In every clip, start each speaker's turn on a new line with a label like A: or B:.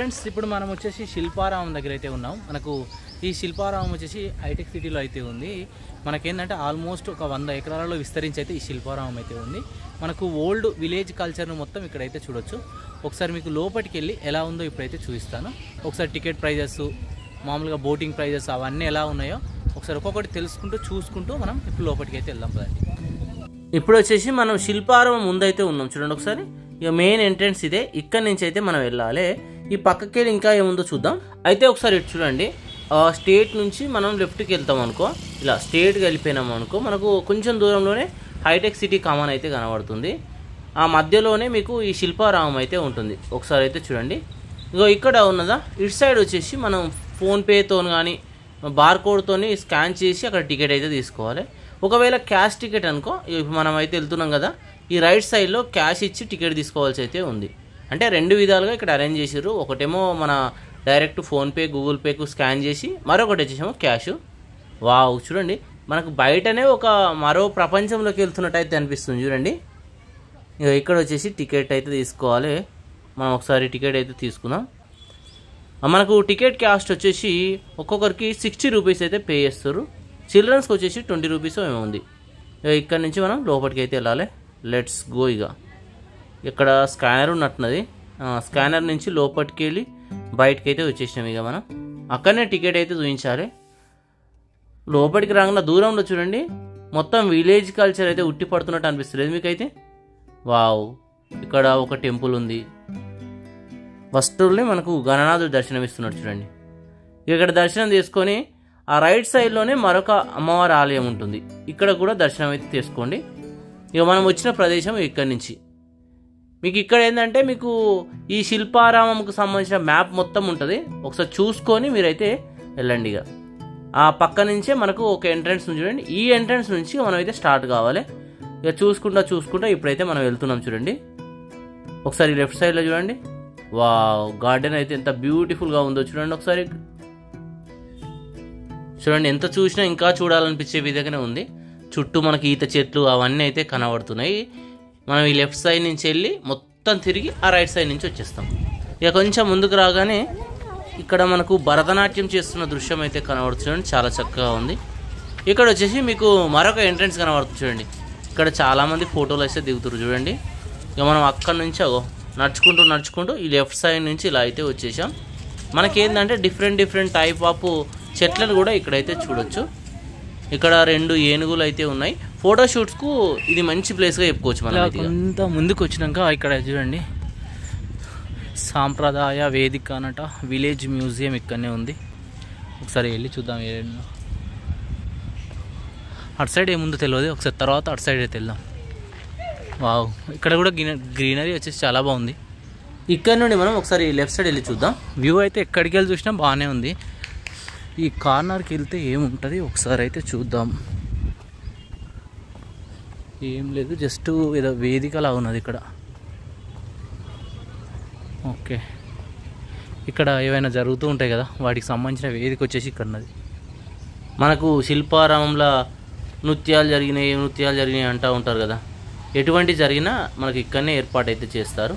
A: Friends, ఇప్పుడు మనం వచ్చేసి శిల్పారామం దగ్గర అయితే ఉన్నాం. మనకు ఈ శిల్పారామం వచ్చేసి హైటెక్ సిటీలో అయితే ఉంది. మనకేంటంటే ఆల్మోస్ట్ ఒక 100 ఎకరాలలో విస్తరించి అయితే ఈ శిల్పారామం అయితే ఉంది. మనకు ఓల్డ్ విలేజ్ కల్చర్ను మొత్తం ఇక్కడైతే చూడొచ్చు. ఒకసారి మీకు లోపలికి వెళ్ళి ఎలా ఉందో ఇప్పుడైతే చూపిస్తాను. ఒకసారి టికెట్ ప్రైజెస్, మామూలుగా బోటింగ్ ప్రైజెస్ అవన్నీ ఎలా ఉన్నాయో ఒకసారి ఒక్కొక్కటి తెలుసుకుంటూ చూసుకుంటూ మనం ఇప్పుడు లోపలికి అయితే వెళ్దాం కదండి. ఇప్పుడు వచ్చేసి మనం శిల్పారామం ముందైతే ఉన్నాం చూడండి. ఒకసారి ఇక మెయిన్ ఎంట్రన్స్ ఇదే. ఇక్కడి నుంచి అయితే మనం వెళ్ళాలి. ఈ పక్కకి వెళ్ళి ఇంకా ఏముందో చూద్దాం. అయితే ఒకసారి ఇటు చూడండి. స్టేట్ నుంచి మనం లెఫ్ట్కి వెళ్తాం అనుకో, ఇలా స్ట్రేట్గా వెళ్ళిపోయినాం అనుకో, మనకు కొంచెం దూరంలోనే హైటెక్ సిటీ కామన్ అయితే కనబడుతుంది. ఆ మధ్యలోనే మీకు ఈ శిల్పారామం అయితే ఉంటుంది. ఒకసారి అయితే చూడండి. ఇగో ఇక్కడ ఉన్నదా, ఇటు సైడ్ వచ్చేసి మనం ఫోన్పేతో కానీ బార్కోడ్తో స్కాన్ చేసి అక్కడ టికెట్ అయితే తీసుకోవాలి. ఒకవేళ క్యాష్ టికెట్ అనుకో, ఇప్పుడు మనం అయితే వెళ్తున్నాం కదా, ఈ రైట్ సైడ్లో క్యాష్ ఇచ్చి టికెట్ తీసుకోవాల్సి అయితే ఉంది. అంటే రెండు విధాలుగా ఇక్కడ అరేంజ్ చేసారు. ఒకటేమో మన డైరెక్ట్ ఫోన్పే గూగుల్ పేకు స్కాన్ చేసి, మరొకటి వచ్చేసేమో క్యాష్. వావ్, చూడండి మనకు బయటనే ఒక మరో ప్రపంచంలోకి వెళ్తున్నట్టు అయితే అనిపిస్తుంది చూడండి. ఇక ఇక్కడ వచ్చేసి టికెట్ అయితే తీసుకోవాలి. మనం ఒకసారి టికెట్ అయితే తీసుకుందాం. మనకు టికెట్ కాస్ట్ వచ్చేసి ఒక్కొక్కరికి 60 రూపీస్ అయితే పే చేస్తారు. చిల్డ్రన్స్కి వచ్చేసి 20 రూపీస్ ఏమో ఉంది. ఇక్కడ నుంచి మనం లోపలికి అయితే వెళ్ళాలి. Let's go. ఇక ఇక్కడ స్కానర్ ఉన్నట్టున్నది. స్కానర్ నుంచి లోపలికి వెళ్ళి బయటకి అయితే వచ్చేసినాం. ఇక మనం అక్కడనే టికెట్ అయితే చూపించాలి. లోపలికి రాగానే దూరంలో చూడండి మొత్తం విలేజ్ కల్చర్ అయితే ఉట్టి పడుతున్నట్టు అనిపిస్తుంది మీకైతే. వావ్, ఇక్కడ ఒక టెంపుల్ ఉంది. ఫస్ట్లోనే మనకు గణనాథుడు దర్శనం ఇస్తున్నాడు చూడండి. ఇక్కడ దర్శనం తీసుకొని ఆ రైట్ సైడ్లోనే మరొక అమ్మవారి ఆలయం ఉంటుంది. ఇక్కడ కూడా దర్శనం అయితే తీసుకోండి. ఇక మనం వచ్చిన ప్రదేశం ఇక్కడి నుంచి. మీకు ఇక్కడ ఏంటంటే మీకు ఈ శిల్పారామంకు సంబంధించిన మ్యాప్ మొత్తం ఉంటుంది. ఒకసారి చూసుకొని మీరైతే వెళ్ళండి. ఇక ఆ పక్క నుంచే మనకు ఒక ఎంట్రన్స్ ఉంది చూడండి. ఈ ఎంట్రన్స్ నుంచి మనం అయితే స్టార్ట్ కావాలి. ఇక చూసుకుంటా ఇప్పుడైతే మనం వెళ్తున్నాం చూడండి. ఒకసారి లెఫ్ట్ సైడ్లో చూడండి. వావ్, గార్డెన్ అయితే ఎంత బ్యూటిఫుల్గా ఉందో చూడండి. ఒకసారి చూడండి, ఎంత చూసినా ఇంకా చూడాలనిపించే విధంగానే ఉంది. చుట్టూ మనకి ఈత చెట్లు అవన్నీ అయితే కనబడుతున్నాయి. మనం ఈ లెఫ్ట్ సైడ్ నుంచి వెళ్ళి మొత్తం తిరిగి ఆ రైట్ సైడ్ నుంచి వచ్చేస్తాం. ఇక కొంచెం ముందుకు రాగానే ఇక్కడ మనకు భరతనాట్యం చేస్తున్న దృశ్యం అయితే కనబడుతుంది. చాలా చక్కగా ఉంది. ఇక్కడ వచ్చేసి మీకు మరొక ఎంట్రన్స్ కనబడుతుంది చూడండి. ఇక్కడ చాలామంది ఫోటోలు అయితే దిగుతారు చూడండి. ఇక మనం అక్కడ నుంచి నడుచుకుంటూ ఈ లెఫ్ట్ సైడ్ నుంచి ఇలా అయితే వచ్చేసాం. మనకేంటంటే డిఫరెంట్ టైప్ ఆఫ్ చెట్లను కూడా ఇక్కడైతే చూడొచ్చు. ఇక్కడ 2 ఏనుగులు అయితే ఉన్నాయి. ఫోటోషూట్స్కు ఇది మంచి ప్లేస్గా చెప్పుకోవచ్చు. మనం కొంత ముందుకు వచ్చినాక ఇక్కడ చూడండి సాంప్రదాయ వేదిక అనట విలేజ్ మ్యూజియం ఇక్కడనే ఉంది. ఒకసారి వెళ్ళి చూద్దాం. అటు సైడ్ ఏముందో తెలియదు. ఒకసారి తర్వాత అటు సైడ్ అయితే వెళ్దాం. వావ్, ఇక్కడ కూడా గ్రీనరీ వచ్చేసి చాలా బాగుంది. ఇక్కడ నుండి మనం ఒకసారి లెఫ్ట్ సైడ్ వెళ్ళి చూద్దాం. వ్యూ అయితే ఎక్కడికి వెళ్ళి చూసినా బాగానే ఉంది. ఈ కార్నర్కి వెళ్తే ఏముంటుంది ఒకసారి అయితే చూద్దాం. ఏం లేదు, జస్ట్ ఏదో వేదికలా ఉన్నది ఇక్కడ. ఓకే, ఇక్కడ ఏవైనా జరుగుతూ ఉంటాయి కదా, వాటికి సంబంధించిన వేదిక వచ్చేసి ఇక్కడ ఉన్నది. మనకు శిల్పారామంలో నృత్యాలు జరిగినాయి అంటూ ఉంటారు కదా. ఎటువంటి జరిగినా మనకి ఇక్కడనే ఏర్పాటు అయితే చేస్తారు.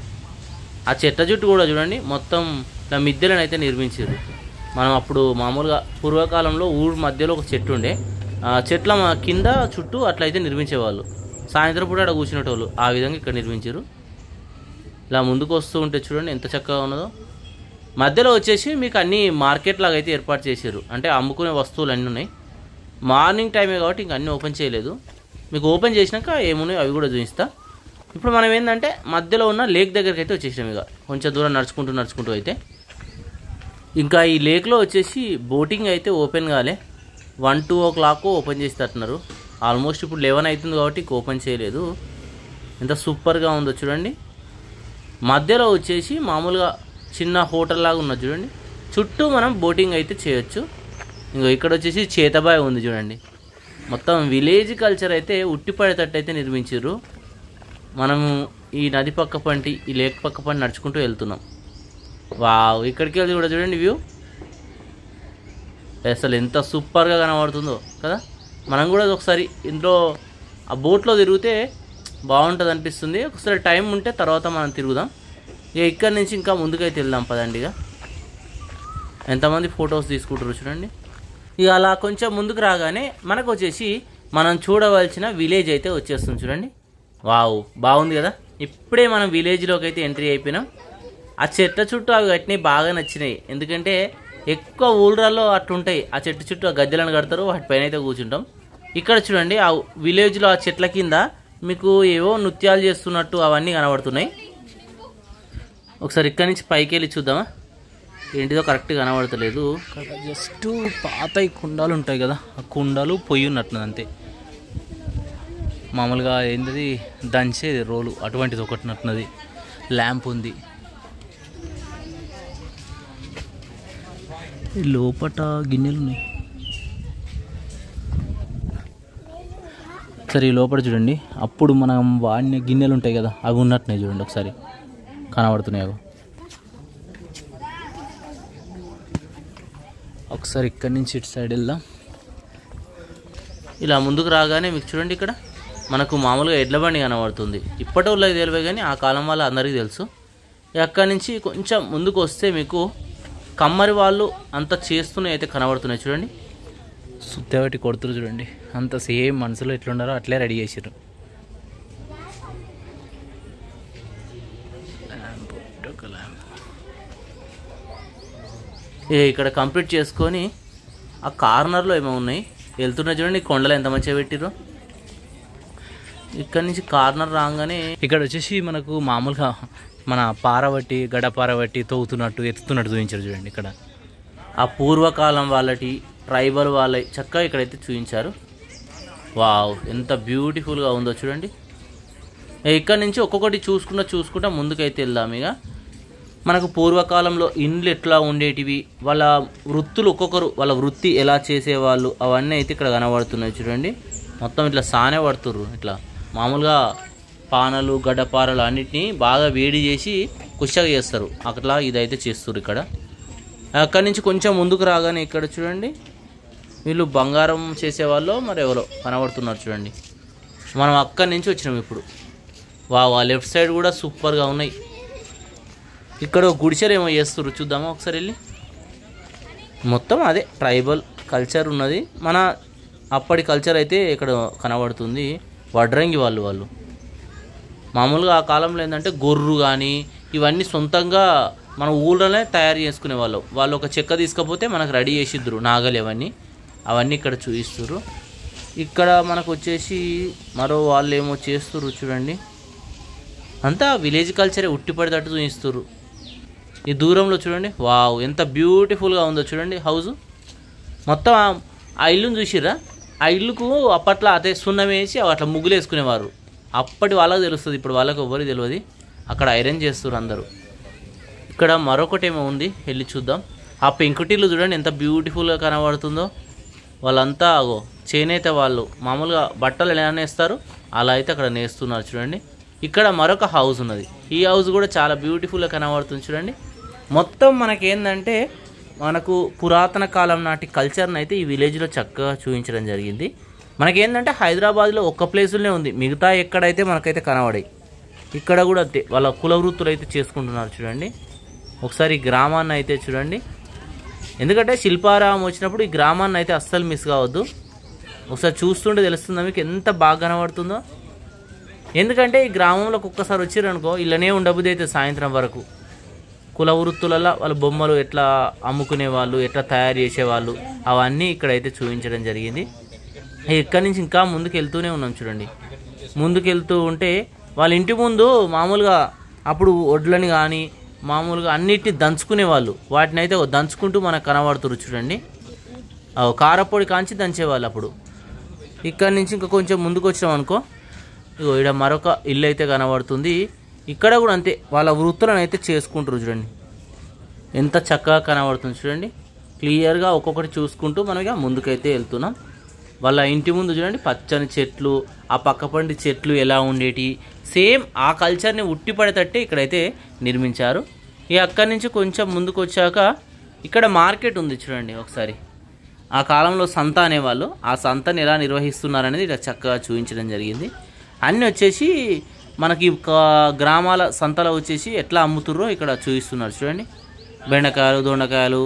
A: ఆ చెట్ల చుట్టూ కూడా చూడండి మొత్తం ఇలా మిద్దెలను అయితే నిర్మించారు. మనం అప్పుడు మామూలుగా పూర్వకాలంలో ఊరు మధ్యలో ఒక చెట్టు ఉండే, ఆ చెట్ల కింద చుట్టూ అట్లయితే నిర్మించేవాళ్ళు. సాయంత్రం పూట అక్కడ కూర్చునేటోళ్ళు. ఆ విధంగా ఇక్కడ నిర్మించారు. ఇలా ముందుకు వస్తూ ఉంటే చూడండి ఎంత చక్కగా ఉన్నదో. మధ్యలో వచ్చేసి మీకు అన్ని మార్కెట్ లాగా అయితే ఏర్పాటు చేశారు. అంటే అమ్ముకునే వస్తువులు అన్నీ ఉన్నాయి. మార్నింగ్ టైమే కాబట్టి ఇంక అన్నీ ఓపెన్ చేయలేదు. మీకు ఓపెన్ చేసినాక ఏమున్నాయో అవి కూడా చూపిస్తా. ఇప్పుడు మనం ఏంటంటే మధ్యలో ఉన్న లేక్ దగ్గరికి అయితే వచ్చేసాం. ఇక కొంచెం దూరం నడుచుకుంటూ అయితే ఇంకా ఈ లేక్లో వచ్చేసి బోటింగ్ అయితే ఓపెన్ కాలే. 1-2 ఓ క్లాక్ ఓపెన్ చేసి తట్టున్నారు. ఆల్మోస్ట్ ఇప్పుడు 11 అవుతుంది కాబట్టి ఓపెన్ చేయలేదు. ఎంత సూపర్గా ఉందో చూడండి. మధ్యలో వచ్చేసి మామూలుగా చిన్న హోటల్ లాగా ఉన్నది చూడండి. చుట్టూ మనం బోటింగ్ అయితే చేయొచ్చు. ఇంకా ఇక్కడ వచ్చేసి చేతబాయ్ ఉంది చూడండి. మొత్తం విలేజ్ కల్చర్ అయితే ఉట్టిపడేటట్టు అయితే నిర్మించారు. మనము ఈ నది పక్క పంటి ఈ లేక్ పక్క పంటి నడుచుకుంటూ వెళ్తున్నాం. వావ్, ఇక్కడికి వెళ్ళి కూడా చూడండి వ్యూ అసలు ఎంత సూపర్గా కనబడుతుందో కదా. మనం కూడా ఒకసారి ఇందులో ఆ బోట్లో తిరిగితే బాగుంటుంది అనిపిస్తుంది. ఒకసారి టైం ఉంటే తర్వాత మనం తిరుగుదాం. ఇక ఇక్కడ నుంచి ఇంకా ముందుకైతే వెళ్దాం పదండి. ఇక ఎంతమంది ఫొటోస్ తీసుకుంటారు చూడండి. ఇక అలా కొంచెం ముందుకు రాగానే మనకు వచ్చేసి మనం చూడవలసిన విలేజ్ అయితే వచ్చేస్తుంది చూడండి. వావ్, బాగుంది కదా. ఇప్పుడే మనం విలేజ్లోకి అయితే ఎంట్రీ అయిపోయినాం. ఆ చెట్ల చుట్టూ అవి కట్టినవి బాగా నచ్చినాయి. ఎందుకంటే ఎక్కువ ఊళ్ళల్లో అట్లుంటాయి, ఆ చెట్టు చుట్టూ ఆ గద్దెలను కడతారు, వాటిపైన అయితే కూర్చుంటాం. ఇక్కడ చూడండి ఆ విలేజ్లో ఆ చెట్ల కింద మీకు ఏవో నృత్యాలు చేస్తున్నట్టు అవన్నీ కనబడుతున్నాయి. ఒకసారి ఇక్కడి నుంచి పైకి వెళ్ళి చూద్దామా, ఏంటిదో కరెక్ట్గా కనబడతలేదు. జస్ట్ పాత కుండాలు ఉంటాయి కదా, ఆ కుండాలు పొయ్యి ఉన్నట్టున్నది అంతే. మామూలుగా ఏంటిది దంచేది రోలు, అటువంటిది ఒకటినట్టున్నది. ల్యాంప్ ఉంది. లోపట గిన్నెలు ఉన్నాయి. ఒకసారి లోపల చూడండి, అప్పుడు మనం వాడిన గిన్నెలు ఉంటాయి కదా, అవి ఉన్నట్టున్నాయి చూడండి. ఒకసారి కనబడుతున్నాయి. ఒకసారి ఇక్కడి నుంచి ఇటు సైడ్ వెళ్దాం. ఇలా ముందుకు రాగానే మీకు చూడండి, ఇక్కడ మనకు మామూలుగా ఎడ్ల బండి కనబడుతుంది. ఇప్పటి వాళ్ళకి తెలివే కానీ ఆ కాలం వాళ్ళ అందరికీ తెలుసు. అక్కడి నుంచి కొంచెం ముందుకు వస్తే మీకు కమ్మరి వాళ్ళు అంత చేస్తూనే అయితే కనబడుతున్నాయి చూడండి. సుత్తబెట్టి కొడుతురు చూడండి, అంత సేమ్ మనసులో ఎట్లుండారో అట్లే రెడీ చేసారు. ఇక్కడ కంప్లీట్ చేసుకొని ఆ కార్నర్లో ఏమో ఉన్నాయి వెళ్తున్నాయి చూడండి. కొండలు ఎంత మంచిగా పెట్టిర్రు. ఇక్కడ నుంచి కార్నర్ రాగానే ఇక్కడ వచ్చేసి మనకు మామూలుగా మన పారబట్టి గడపారబట్టి తవ్వుతున్నట్టు ఎత్తుతున్నట్టు చూపించారు చూడండి. ఇక్కడ ఆ పూర్వకాలం వాళ్ళటి ట్రైబల్ వాళ్ళ చక్కగా ఇక్కడైతే చూపించారు. వావ్, ఎంత బ్యూటిఫుల్గా ఉందో చూడండి. ఇక్కడ నుంచి ఒక్కొక్కటి చూసుకుంటా ముందుకైతే వెళ్దాం. ఇక మనకు పూర్వకాలంలో ఇండ్లు ఎట్లా ఉండేటివి, వాళ్ళ వృత్తులు ఒక్కొక్కరు వాళ్ళ వృత్తి ఎలా చేసేవాళ్ళు అవన్నీ అయితే ఇక్కడ కనబడుతున్నాయి చూడండి. మొత్తం ఇట్లా సానే పడుతుర్రు. ఇట్లా మామూలుగా పానలు గడ్డపారలు అన్నిటినీ బాగా వేడి చేసి కుషగా చేస్తారు. అట్లా ఇదైతే చేస్తారు ఇక్కడ. అక్కడి నుంచి కొంచెం ముందుకు రాగానే ఇక్కడ చూడండి, వీళ్ళు బంగారం చేసేవాళ్ళు మరి ఎవరో కనబడుతున్నారు చూడండి. మనం అక్కడి నుంచి వచ్చినాం ఇప్పుడు. వా లెఫ్ట్ సైడ్ కూడా సూపర్గా ఉన్నాయి. ఇక్కడ గుడిసెలు ఏమో చేస్తారు, చూద్దామా ఒకసారి వెళ్ళి. మొత్తం అదే ట్రైబల్ కల్చర్ ఉన్నది. మన అప్పటి కల్చర్ అయితే ఇక్కడ కనబడుతుంది. వడ్రంగి వాళ్ళు మామూలుగా ఆ కాలంలో ఏంటంటే గొర్రు కానీ ఇవన్నీ సొంతంగా మన ఊళ్ళోనే తయారు చేసుకునే వాళ్ళు ఒక చెక్క తీసుకపోతే మనకు రెడీ చేసిద్దరు నాగలి అవన్నీ ఇక్కడ చూపిస్తారు. ఇక్కడ మనకు వచ్చేసి మరో వాళ్ళు ఏమో చేస్తుర్రు చూడండి. అంతా విలేజ్ కల్చరే ఉట్టిపడేటట్టు చూపిస్తుర్రు. ఈ దూరంలో చూడండి, వావ్ ఎంత బ్యూటిఫుల్గా ఉందో చూడండి హౌస్. మొత్తం ఆ ఇల్లుని చూసిర్రా, ఆ ఇల్లుకు అప్పట్లో అదే సున్నం వేసి అట్లా ముగ్గులు వేసుకునేవారు. అప్పటి వాళ్ళకి తెలుస్తుంది, ఇప్పుడు వాళ్ళకి ఎవరికి తెలియదు. అక్కడ ఐరన్ చేస్తారు అందరూ. ఇక్కడ మరొకటి ఏమో ఉంది, వెళ్ళి చూద్దాం. ఆ పెంకుటిల్లు చూడండి ఎంత బ్యూటిఫుల్గా కనబడుతుందో. వాళ్ళంతా చేనేత వాళ్ళు మామూలుగా బట్టలు ఎలా నేస్తారు అలా అయితే అక్కడ నేస్తున్నారు చూడండి. ఇక్కడ మరొక హౌస్ ఉన్నది. ఈ హౌస్ కూడా చాలా బ్యూటిఫుల్గా కనబడుతుంది చూడండి. మొత్తం మనకేందంటే మనకు పురాతన కాలం నాటి కల్చర్ని అయితే ఈ విలేజ్లో చక్కగా చూపించడం జరిగింది. మనకేంటంటే హైదరాబాద్లో ఒక్క ప్లేసులోనే ఉంది, మిగతా ఎక్కడైతే మనకైతే కనబడాయి. ఇక్కడ కూడా అంతే వాళ్ళ కుల వృత్తులు అయితే చేసుకుంటున్నారు చూడండి. ఒకసారి ఈ గ్రామాన్ని అయితే చూడండి, ఎందుకంటే శిల్పారామం వచ్చినప్పుడు ఈ గ్రామాన్ని అయితే అస్సలు మిస్ కావద్దు. ఒకసారి చూస్తుంటే తెలుస్తుందా మీకు ఎంత బాగా కనబడుతుందో. ఎందుకంటే ఈ గ్రామంలోకి ఒక్కసారి వచ్చారనుకో ఇళ్ళనే ఉండబుద్ధి అయితే సాయంత్రం వరకు. కుల వృత్తులలో వాళ్ళ బొమ్మలు ఎట్లా అమ్ముకునే వాళ్ళు, ఎట్లా తయారు చేసేవాళ్ళు అవన్నీ ఇక్కడైతే చూపించడం జరిగింది. ఇక్కడి నుంచి ఇంకా ముందుకు వెళ్తూనే ఉన్నాం చూడండి. ముందుకు వెళ్తూ ఉంటే వాళ్ళ ఇంటి ముందు మామూలుగా అప్పుడు వడ్లని కానీ మామూలుగా అన్నిటిని దంచుకునేవాళ్ళు. వాటిని అయితే దంచుకుంటూ మనకు కనబడుతున్నారు చూడండి. కారపొడి కాంచి దంచేవాళ్ళు అప్పుడు. ఇక్కడి నుంచి ఇంకా కొంచెం ముందుకు వచ్చాం అనుకో, ఇగో ఇక్కడ మరొక ఇల్లు అయితే కనబడుతుంది. ఇక్కడ కూడా అంతే వాళ్ళ వృత్తులను అయితే చేసుకుంటారు చూడండి. ఎంత చక్కగా కనబడుతుంది చూడండి. క్లియర్గా ఒక్కొక్కటి చూసుకుంటూ మనం ఇక ముందుకైతే వెళ్తున్నాం. వాళ్ళ ఇంటి ముందు చూడండి పచ్చని చెట్లు, ఆ పక్కపండి చెట్లు ఎలా ఉండేటి సేమ్ ఆ కల్చర్ని ఉట్టిపడేటట్టే ఇక్కడైతే నిర్మించారు. ఇక అక్కడి నుంచి కొంచెం ముందుకు వచ్చాక ఇక్కడ మార్కెట్ ఉంది చూడండి. ఒకసారి ఆ కాలంలో సంత అనేవాళ్ళు, ఆ సంతని ఎలా నిర్వహిస్తున్నారనేది ఇక్కడ చక్కగా చూపించడం జరిగింది. అన్నీ వచ్చేసి మనకి గ్రామాల సంతలో వచ్చేసి ఎట్లా అమ్ముతుర్రో ఇక్కడ చూపిస్తున్నారు చూడండి. బెండకాయలు, దొండకాయలు,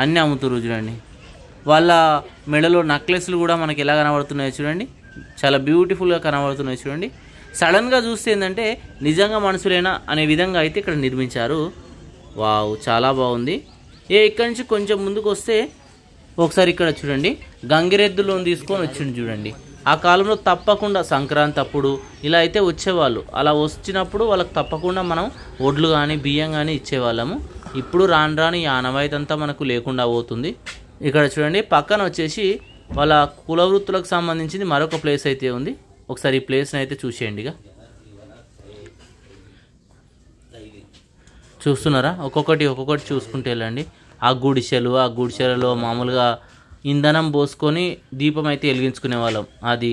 A: అన్నీ అమ్ముతున్నారు చూడండి. వాళ్ళ మెడలో నెక్లెస్లు కూడా మనకి ఎలా కనబడుతున్నాయో చూడండి, చాలా బ్యూటిఫుల్గా కనబడుతున్నాయి చూడండి. సడన్గా చూస్తే ఏంటంటే నిజంగా మనుషులేనా అనే విధంగా అయితే ఇక్కడ నిర్మించారు. వావ్, చాలా బాగుంది. ఇక్కడి నుంచి కొంచెం ముందుకు వస్తే ఒకసారి ఇక్కడ చూడండి, గంగిరెద్దులోని తీసుకొని వచ్చింది చూడండి. ఆ కాలంలో తప్పకుండా సంక్రాంతి అప్పుడు ఇలా అయితే వచ్చేవాళ్ళు. అలా వచ్చినప్పుడు వాళ్ళకి తప్పకుండా మనం ఒడ్లు కానీ బియ్యం కానీ ఇచ్చేవాళ్ళము. ఇప్పుడు రాను రాని ఈ ఆనవాయితీ అంతా మనకు లేకుండా పోతుంది. ఇక్కడ చూడండి, పక్కన వచ్చేసి వాళ్ళ కుల వృత్తులకు సంబంధించింది మరొక ప్లేస్ అయితే ఉంది. ఒకసారి ఈ ప్లేస్ని అయితే చూసేయండి. ఇక చూస్తున్నారా, ఒక్కొక్కటి చూసుకుంటూ వెళ్ళండి. ఆ గుడిసెలలో మామూలుగా ఇంధనం పోసుకొని దీపం అయితే వెలిగించుకునే వాళ్ళం. అది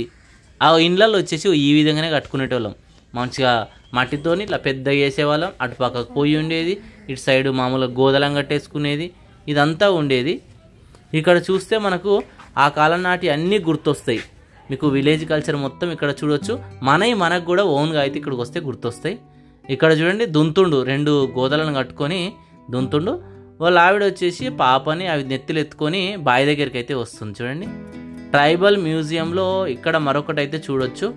A: ఆ ఇండ్లలో వచ్చేసి ఈ విధంగానే కట్టుకునేటోళ్ళం. మంచిగా మట్టితోని ఇట్లా పెద్దగా వేసేవాళ్ళం. అటు పక్కకు పొయ్యి ఉండేది, ఇటు సైడు మామూలుగా గోదలం కట్టేసుకునేది, ఇదంతా ఉండేది. ఇక్కడ చూస్తే మనకు ఆ కాలం నాటి అన్నీ గుర్తొస్తాయి. మీకు విలేజ్ కల్చర్ మొత్తం ఇక్కడ చూడొచ్చు. మనకు కూడా ఓన్గా అయితే ఇక్కడికి వస్తే గుర్తొస్తాయి. ఇక్కడ చూడండి, దుంతుండు 2 గోదలను కట్టుకొని దుంతుండు. వాళ్ళ ఆవిడ వచ్చేసి పాపని అవి నెత్తులు ఎత్తుకొని బావి దగ్గరికి అయితే వస్తుంది చూడండి. ట్రైబల్ మ్యూజియంలో ఇక్కడ మరొకటి అయితే చూడొచ్చు.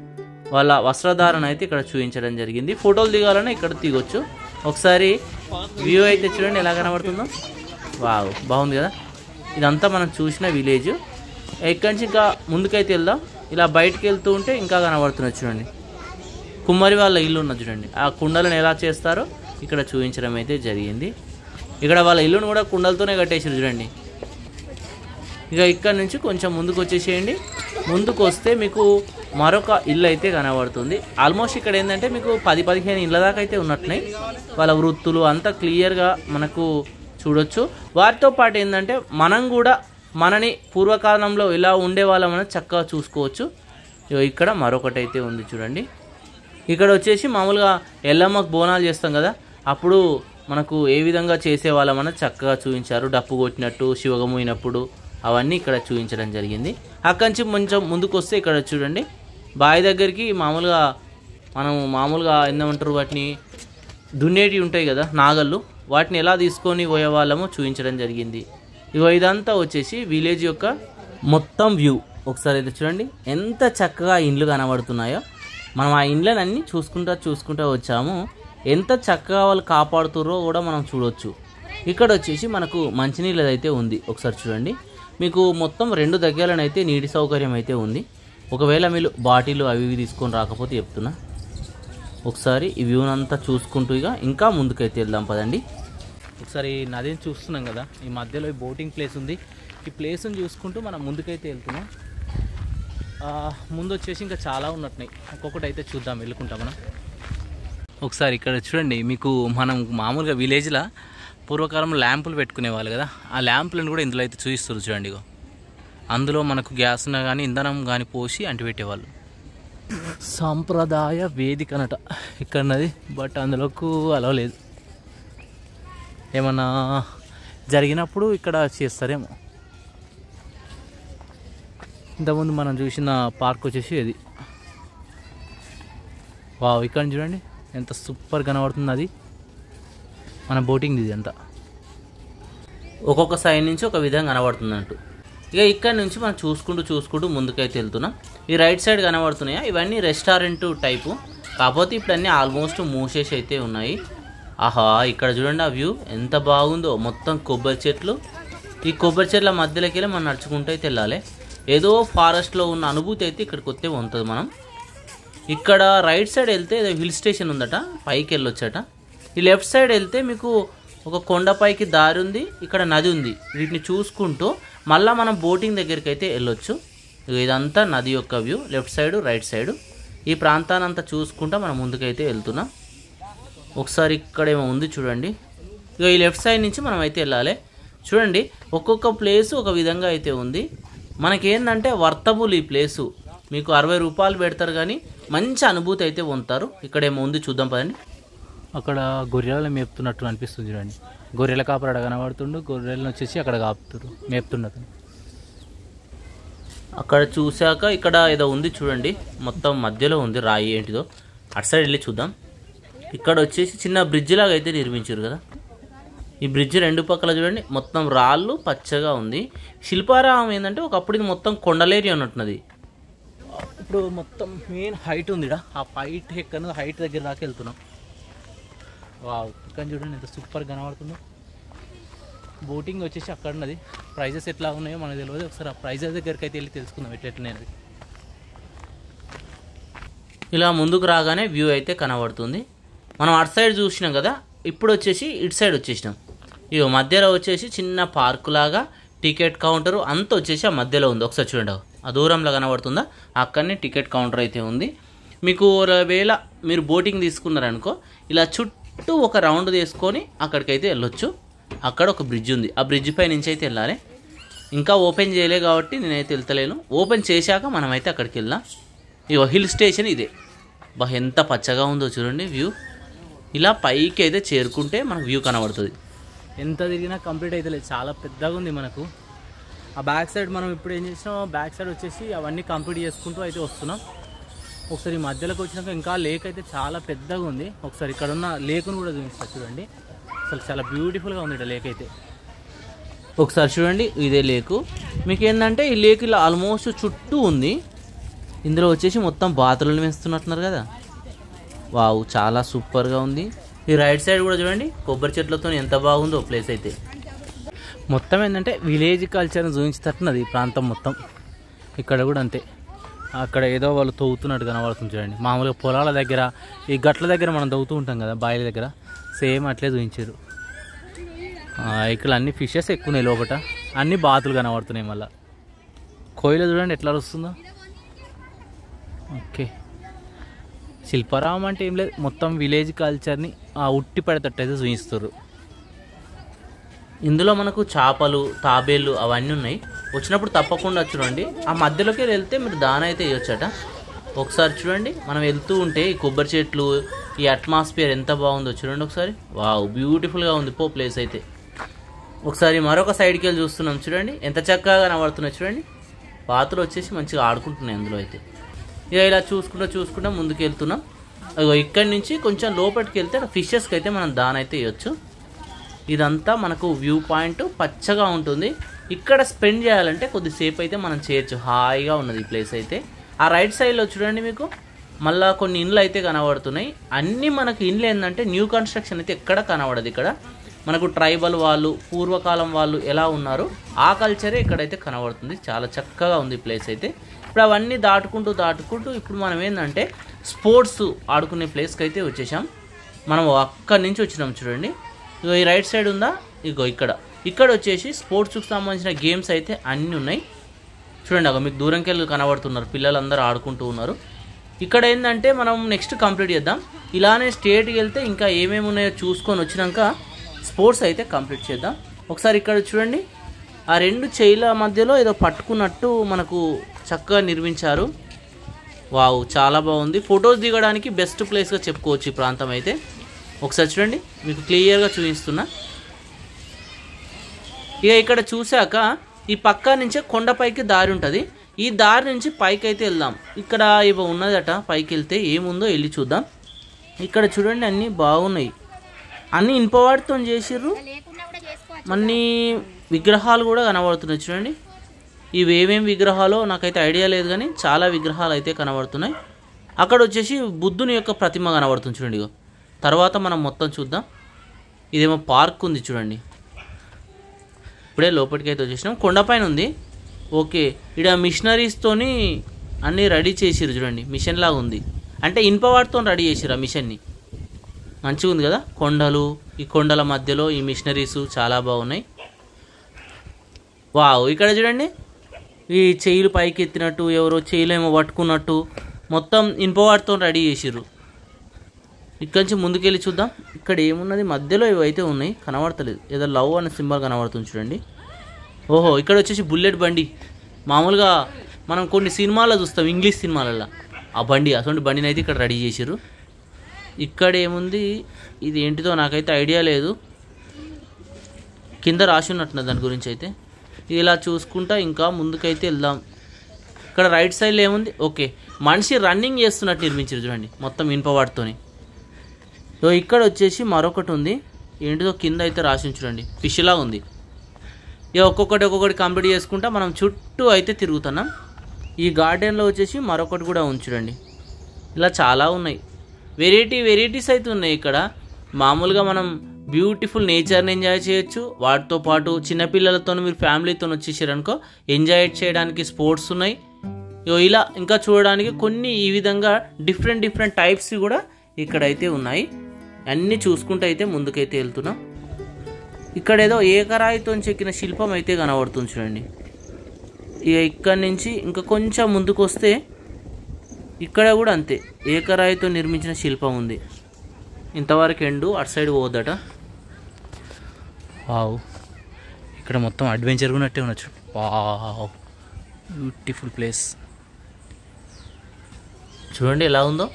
A: వాళ్ళ వస్త్రధారణ అయితే ఇక్కడ చూపించడం జరిగింది. ఫోటోలు దిగాలన్నా ఇక్కడ దిగొచ్చు. ఒకసారి వ్యూ అయితే చూడండి ఎలా కనబడుతుందో. వావ్, బాగుంది కదా. ఇదంతా మనం చూసిన విలేజ్. ఇక్కడి నుంచి ఇంకా ముందుకైతే వెళ్దాం. ఇలా బయటకు వెళ్తూ ఉంటే ఇంకా కనబడుతున్నది చూడండి, కుమ్మరి వాళ్ళ ఇల్లు ఉన్నది చూడండి. ఆ కుండలను ఎలా చేస్తారో ఇక్కడ చూపించడం అయితే జరిగింది. ఇక్కడ వాళ్ళ ఇల్లును కూడా కుండలతోనే కట్టేసారు చూడండి. ఇక ఇక్కడ నుంచి కొంచెం ముందుకు వచ్చేసేయండి. ముందుకు వస్తే మీకు మరొక ఇల్లు అయితే కనబడుతుంది. ఆల్మోస్ట్ ఇక్కడ ఏంటంటే మీకు 10-15 ఇళ్ళ దాకా అయితే ఉన్నట్టున్నాయి. వాళ్ళ వృత్తులు అంతా క్లియర్గా మనకు చూడొచ్చు. వాటితో పాటు ఏంటంటే మనం కూడా మనని పూర్వకాలంలో ఎలా ఉండేవాళ్ళమని చక్కగా చూసుకోవచ్చు. ఇక్కడ మరొకటి అయితే ఉంది చూడండి. ఇక్కడ వచ్చేసి మామూలుగా ఎల్లమ్మకు బోనాలు చేస్తాం కదా, అప్పుడు మనకు ఏ విధంగా చేసేవాళ్ళమని చక్కగా చూపించారు. డప్పు కొట్టినట్టు, శివగమూయినప్పుడు అవన్నీ ఇక్కడ చూపించడం జరిగింది. అక్కడి నుంచి కొంచెం ముందుకు వస్తే ఇక్కడ చూడండి, బావి దగ్గరికి మామూలుగా ఏందంటారు వాటిని, దున్నేటివి ఉంటాయి కదా నాగళ్ళు, వాటిని ఎలా తీసుకొని పోయేవాళ్ళమో చూపించడం జరిగింది. ఇదంతా వచ్చేసి విలేజ్ యొక్క మొత్తం వ్యూ. ఒకసారి అయితే చూడండి ఎంత చక్కగా ఇండ్లు కనబడుతున్నాయో. మనం ఆ ఇండ్లను అన్నీ చూసుకుంటా వచ్చాము. ఎంత చక్కగా వాళ్ళు కాపాడుతుర్రో కూడా మనం చూడొచ్చు. ఇక్కడ వచ్చేసి మనకు మంచినీళ్ళది అయితే ఉంది. ఒకసారి చూడండి, మీకు మొత్తం 2 దగ్గరనైతే నీటి సౌకర్యం అయితే ఉంది. ఒకవేళ మీరు బాటిల్ అవి తీసుకొని రాకపోతే చెప్తున్నా. ఒకసారి ఈ వ్యూనంతా చూసుకుంటూ ఇంకా ముందుకైతే వెళ్దాం పదండి. ఒకసారి నదిని చూస్తున్నాం కదా, ఈ మధ్యలో ఈ బోటింగ్ ప్లేస్ ఉంది. ఈ ప్లేస్ని చూసుకుంటూ మనం ముందుకైతే వెళ్తున్నాం. ముందు వచ్చేసి ఇంకా చాలా ఉన్నట్టున్నాయి. ఒక్కొక్కటి అయితే చూద్దాం, వెళ్ళుకుంటాం మనం. ఒకసారి ఇక్కడ చూడండి, మీకు మనం మామూలుగా విలేజ్లో పూర్వకాలం ల్యాంపులు పెట్టుకునేవాళ్ళు కదా, ఆ ల్యాంపులను కూడా ఇందులో అయితే చూపిస్తారు చూడండి. అందులో మనకు గ్యాస్ కానీ ఇంధనం కానీ పోసి అంటిపెట్టేవాళ్ళు. సాంప్రదాయ వేదిక అనట ఇక్కడన్నది, బట్ అందులోకి అలవ లేదు. ఏమన్నా జరిగినప్పుడు ఇక్కడ చేస్తారేమో. ఇంతకుముందు మనం చూసిన పార్క్ వచ్చేసి ఇది. వావ్, ఇక్కడ చూడండి ఎంత సూపర్ కనబడుతుంది. అది మన బోటింగ్ ఇది అంతా. ఒక్కొక్క సైడ్ నుంచి ఒక విధంగా కనబడుతుంది అంటూ. ఇక్కడ నుంచి మనం చూసుకుంటూ ముందుకైతే వెళ్తున్నాం. ఈ రైట్ సైడ్ కనబడుతున్నాయా, ఇవన్నీ రెస్టారెంట్ టైపు. కాకపోతే ఇప్పుడు అన్నీ ఆల్మోస్ట్ మూసేసి అయితే ఉన్నాయి. ఆహా, ఇక్కడ చూడండి ఆ వ్యూ ఎంత బాగుందో. మొత్తం కొబ్బరి చెట్లు. ఈ కొబ్బరి చెట్ల మధ్యలోకి వెళ్ళి మనం నడుచుకుంటూ అయితే వెళ్ళాలి. ఏదో ఫారెస్ట్లో ఉన్న అనుభూతి అయితే ఇక్కడికి వస్తే ఉంటుంది. మనం ఇక్కడ రైట్ సైడ్ వెళ్తే ఏదో హిల్ స్టేషన్ ఉందట, పైకి వెళ్ళొచ్చట. ఈ లెఫ్ట్ సైడ్ వెళ్తే మీకు ఒక కొండపైకి దారి ఉంది, ఇక్కడ నది ఉంది. వీటిని చూసుకుంటూ మళ్ళీ మనం బోటింగ్ దగ్గరికి అయితే వెళ్ళొచ్చు. ఇదంతా నది యొక్క view, left side right side. ఈ ప్రాంతాన్ని అంతా చూసుకుంటూ మనం ముందుకైతే వెళ్తున్నాం. ఒకసారి ఇక్కడేమో ఉంది చూడండి. ఈ లెఫ్ట్ సైడ్ నుంచి మనం అయితే వెళ్ళాలి. చూడండి ఒక్కొక్క ప్లేసు ఒక విధంగా అయితే ఉంది. మనకేందంటే వర్తబుల్ ఈ ప్లేసు. మీకు 60 రూపాయలు పెడతారు కానీ మంచి అనుభూతి అయితే పొందుతారు. ఇక్కడేమో ఉంది చూద్దాం పదండి. అక్కడ గొర్రెలు మేపుతున్నట్టు అనిపిస్తుంది చూడండి. గొర్రెల కాపరి అక్కడ కనబడుతుండు, గొర్రెలను వచ్చేసి అక్కడ కాపుతారు, మేపుతున్నట్టు. అక్కడ చూశాక ఇక్కడ ఏదో ఉంది చూడండి, మొత్తం మధ్యలో ఉంది రాయి ఏంటిదో. అటు సైడ్ వెళ్ళి చూద్దాం. ఇక్కడ వచ్చేసి చిన్న బ్రిడ్జ్ లాగా అయితే నిర్మించారు కదా. ఈ బ్రిడ్జ్ రెండు పక్కల చూడండి మొత్తం రాళ్ళు పచ్చగా ఉంది. శిల్పారామం ఏంటంటే ఒకప్పుడు ఇది మొత్తం కొండలేరి ఉన్నట్టున్నది. ఇప్పుడు మొత్తం మెయిన్ హైట్ ఉంది. ఆ హైట్ ఎక్కడ హైట్ దగ్గర దాకా వెళ్తున్నాం. వావ్, ఇక్కడ చూడండి ఎంత సూపర్ కనబడుతుందో. బోటింగ్ వచ్చేసి అక్కడ ఉన్నది. ప్రైజెస్ ఎట్లా ఉన్నాయో మనకు తెలియదు. ఒకసారి ఆ ప్రైజెస్ దగ్గరికి అయితే వెళ్ళి తెలుసుకుందాం ఎట్లెట్లనేది. ఇలా ముందుకు రాగానే వ్యూ అయితే కనబడుతుంది. మనం అటు సైడ్ చూసినాం కదా, ఇప్పుడు వచ్చేసి ఇటు సైడ్ వచ్చేసినాం. ఇక మధ్యలో వచ్చేసి చిన్న పార్కు లాగా టికెట్ కౌంటర్ అంతా వచ్చేసి ఆ మధ్యలో ఉంది. ఒకసారి చూడండి, ఆ దూరంలో కనబడుతుందా, అక్కడనే టికెట్ కౌంటర్ అయితే ఉంది. మీకు ఒకవేళ మీరు బోటింగ్ తీసుకున్నారనుకో ఇలా చుట్టూ ఒక రౌండ్ తీసుకొని అక్కడికైతే వెళ్ళొచ్చు. అక్కడ ఒక బ్రిడ్జ్ ఉంది, ఆ బ్రిడ్జ్ పై నుంచి అయితే వెళ్ళాలి. ఇంకా ఓపెన్ చేయలే కాబట్టి నేనైతే వెళ్తలేను. ఓపెన్ చేశాక మనమైతే అక్కడికి వెళ్దాం. ఇగో హిల్ స్టేషన్ ఇదే. ఎంత పచ్చగా ఉందో చూడండి వ్యూ. ఇలా పైకి అయితే చేరుకుంటే మనకు వ్యూ కనబడుతుంది. ఎంత తిరిగినా కంప్లీట్ అయితే లేదు, చాలా పెద్దగా ఉంది మనకు. ఆ బ్యాక్ సైడ్ మనం ఇప్పుడు ఏం చేసినాం, బ్యాక్ సైడ్ వచ్చేసి అవన్నీ కంప్లీట్ చేసుకుంటూ అయితే వస్తున్నాం. ఒకసారి ఈ మధ్యలోకి వచ్చినాక ఇంకా లేక్ అయితే చాలా పెద్దగా ఉంది. ఒకసారి ఇక్కడ ఉన్న లేక్ను కూడా చూపిస్తారు చూడండి. అసలు చాలా బ్యూటిఫుల్గా ఉంది ఇక్కడ లేక్ అయితే. ఒకసారి చూడండి, ఇదే లేకు. మీకు ఏంటంటే ఈ లేక్ ఇలా ఆల్మోస్ట్ చుట్టూ ఉంది. ఇందులో వచ్చేసి మొత్తం బాతులను వేస్తున్నట్టున్నారు కదా. వావ్, చాలా సూపర్గా ఉంది. ఈ రైట్ సైడ్ కూడా చూడండి కొబ్బరి చెట్లతో ఎంత బాగుందో ప్లేస్ అయితే. మొత్తం ఏంటంటే విలేజ్ కల్చర్ని చూపించేటట్టున్నది ఈ ప్రాంతం మొత్తం. ఇక్కడ కూడా అంతే, అక్కడ ఏదో వాళ్ళు తవ్వుతున్నట్టు కనబడుతుంది చూడండి. మామూలుగా పొలాల దగ్గర ఈ గట్ల దగ్గర మనం తవ్వుతూ ఉంటాం కదా బాయిల దగ్గర, సేమ్ అట్లే చూపించారు. ఇక్కడ అన్ని ఫిషెస్ ఎక్కువ ఉన్నాయి, లోపల అన్ని బాతులు కనబడుతున్నాయి. మళ్ళీ కోయిల చూడండి ఎట్లా వస్తుందో. ఓకే, శిల్పారామం అంటే ఏం లేదు, మొత్తం విలేజ్ కల్చర్ని ఉట్టి పడేటట్టు అయితే చూపిస్తారు. ఇందులో మనకు చేపలు తాబేళ్ళు అవన్నీ ఉన్నాయి. వచ్చినప్పుడు తప్పకుండా చూడండి. ఆ మధ్యలోకి వెళ్తే మీరు దాన అయితే వేయొచ్చట. ఒకసారి చూడండి, మనం వెళ్తూ ఉంటే ఈ కొబ్బరి చెట్లు, ఈ అట్మాస్ఫియర్ ఎంత బాగుందో చూడండి ఒకసారి. వావ్, బ్యూటిఫుల్గా ఉంది ప్లేస్ అయితే. ఒకసారి మరొక సైడ్కి వెళ్ళి చూస్తున్నాం చూడండి, ఎంత చక్కగా కనబడుతున్నాయి చూడండి. బాతులు వచ్చేసి మంచిగా ఆడుకుంటున్నాయి అందులో అయితే. ఇక ఇలా చూసుకుంటూ ముందుకు వెళ్తున్నాం. ఇక్కడి నుంచి కొంచెం లోపలికి వెళ్తే ఫిషెస్కి అయితే మనం దాన అయితే వేయొచ్చు. ఇదంతా మనకు వ్యూ పాయింట్ పచ్చగా ఉంటుంది. ఇక్కడ స్పెండ్ చేయాలంటే కొద్దిసేపు అయితే మనం చేయొచ్చు. హాయిగా ఉన్నది ఈ ప్లేస్ అయితే. ఆ రైట్ సైడ్లో చూడండి మీకు మళ్ళీ కొన్ని ఇండ్లు అయితే కనబడుతున్నాయి. అన్నీ మనకు ఇండ్లు ఏంటంటే న్యూ కన్స్ట్రక్షన్ అయితే ఎక్కడ కనబడదు. ఇక్కడ మనకు ట్రైబల్ వాళ్ళు, పూర్వకాలం వాళ్ళు ఎలా ఉన్నారు ఆ కల్చరే ఇక్కడైతే కనబడుతుంది. చాలా చక్కగా ఉంది ఈ ప్లేస్ అయితే. ఇప్పుడు అవన్నీ దాటుకుంటూ ఇప్పుడు మనం ఏంటంటే స్పోర్ట్స్ ఆడుకునే ప్లేస్కి అయితే వచ్చేసాం. మనం అక్కడి నుంచి వచ్చినాం చూడండి. ఇగో ఈ రైట్ సైడ్ ఉందా, ఇగో ఇక్కడ వచ్చేసి స్పోర్ట్స్కి సంబంధించిన గేమ్స్ అయితే అన్నీ ఉన్నాయి చూడండి. మీకు దూరంకి వెళ్ళి కనబడుతున్నారు, పిల్లలందరూ ఆడుకుంటూ ఉన్నారు. ఇక్కడ ఏంటంటే మనం నెక్స్ట్ కంప్లీట్ చేద్దాం. ఇలానే స్టేట్కి వెళ్తే ఇంకా ఏమేమి ఉన్నాయో చూసుకొని వచ్చినాక స్పోర్ట్స్ అయితే కంప్లీట్ చేద్దాం. ఒకసారి ఇక్కడ చూడండి, ఆ రెండు చేయిల మధ్యలో ఏదో పట్టుకున్నట్టు మనకు చక్కగా నిర్మించారు. వావ్, చాలా బాగుంది. ఫొటోస్ దిగడానికి బెస్ట్ ప్లేస్గా చెప్పుకోవచ్చు ఈ ప్రాంతం అయితే. ఒకసారి చూడండి, మీకు క్లియర్గా చూపిస్తున్నా. ఇక ఇక్కడ చూశాక ఈ పక్క నుంచే కొండపైకి దారి ఉంటుంది. ఈ దారి నుంచి పైకి అయితే వెళ్దాం. ఇక్కడ ఇవి ఉన్నదట, పైకి వెళ్తే ఏముందో వెళ్ళి చూద్దాం. ఇక్కడ చూడండి అన్నీ బాగున్నాయి, అన్నీ ఇనుపవాటితో చేసిర్రు. అన్ని విగ్రహాలు కూడా కనబడుతున్నాయి చూడండి. ఇవి ఏమేమి విగ్రహాలో నాకైతే ఐడియా లేదు, కానీ చాలా విగ్రహాలు అయితే కనబడుతున్నాయి. అక్కడ వచ్చేసి బుద్ధుని యొక్క ప్రతిమ కనబడుతుంది చూడండి. తర్వాత మనం మొత్తం చూద్దాం. ఇదేమో పార్క్ ఉంది చూడండి. ఇప్పుడే లోపలికి అయితే వచ్చేసినాం. కొండపైన ఉంది. ఓకే, ఇక్కడ మిషనరీస్తోని అన్నీ రెడీ చేసిరు చూడండి. మిషన్ లాగా ఉంది, అంటే ఇనుపవాటితో రెడీ చేసిరు ఆ మిషన్ని. మంచిగా ఉంది కదా. కొండలు, ఈ కొండల మధ్యలో ఈ మిషనరీస్ చాలా బాగున్నాయి. వావ్, ఇక్కడ చూడండి ఈ చెయ్యిలు పైకి ఎత్తినట్టు, ఎవరో చెయ్యిలు ఏమో పట్టుకున్నట్టు మొత్తం ఇనుపవాటితో రెడీ చేసిర్రు. ఇక్కడి నుంచి ముందుకెళ్ళి చూద్దాం. ఇక్కడ ఏమున్నది, మధ్యలో ఇవైతే ఉన్నాయి, కనబడతలేదు. ఏదో లవ్ అనే సింబల్ కనబడుతుంది చూడండి. ఓహో, ఇక్కడ వచ్చేసి బుల్లెట్ బండి. మామూలుగా మనం కొన్ని సినిమాల్లో చూస్తాం, ఇంగ్లీష్ సినిమాలలో ఆ బండి, అటువంటి బండిని అయితే ఇక్కడ రెడీ చేసిర్రు. ఇక్కడ ఏముంది, ఇది ఏంటిదో నాకైతే ఐడియా లేదు. కింద రాసి ఉన్నట్టున్నది దాని గురించి అయితే. ఇలా చూసుకుంటా ఇంకా ముందుకైతే వెళ్దాం. ఇక్కడ రైట్ సైడ్లో ఏముంది, ఓకే, మనిషి రన్నింగ్ చేస్తున్నట్టు నిర్మించారు చూడండి, మొత్తం ఇనుపవాటితోని. సో ఇక్కడ వచ్చేసి మరొకటి ఉంది. ఏంటిదో కింద అయితే రాసి చూడండి, ఫిష్లా ఉంది. ఇక ఒక్కొక్కటి కంప్లీట్ చేసుకుంటా మనం చుట్టూ అయితే తిరుగుతున్నాం. ఈ గార్డెన్లో వచ్చేసి మరొకటి కూడా ఉంచుడండి. ఇలా చాలా ఉన్నాయి, వెరైటీస్ అయితే ఉన్నాయి ఇక్కడ. మామూలుగా మనం బ్యూటిఫుల్ నేచర్ని ఎంజాయ్ చేయొచ్చు. వాటితో పాటు చిన్నపిల్లలతో మీరు ఫ్యామిలీతో వచ్చేసారనుకో ఎంజాయ్ చేయడానికి స్పోర్ట్స్ ఉన్నాయి. ఇలా ఇంకా చూడడానికి కొన్ని ఈ విధంగా డిఫరెంట్ టైప్స్ కూడా ఇక్కడైతే ఉన్నాయి. అన్నీ చూసుకుంటూ అయితే ముందుకైతే వెళ్తున్నాం. ఇక్కడ ఏదో ఏకరాయితో చెక్కిన శిల్పం అయితే కనబడుతుంది చూడండి. ఇక ఇక్కడి నుంచి ఇంకా కొంచెం ముందుకు వస్తే ఇక్కడ కూడా అంతే ఏకరాయితో నిర్మించిన శిల్పం ఉంది. ఇంతవరకు ఎండు అటు సైడ్ పోద్దట. వావ్, ఇక్కడ మొత్తం అడ్వెంచర్ ఉన్నట్టే ఉండొచ్చు. వావ్, బ్యూటిఫుల్ ప్లేస్ చూడండి ఎలా ఉందో.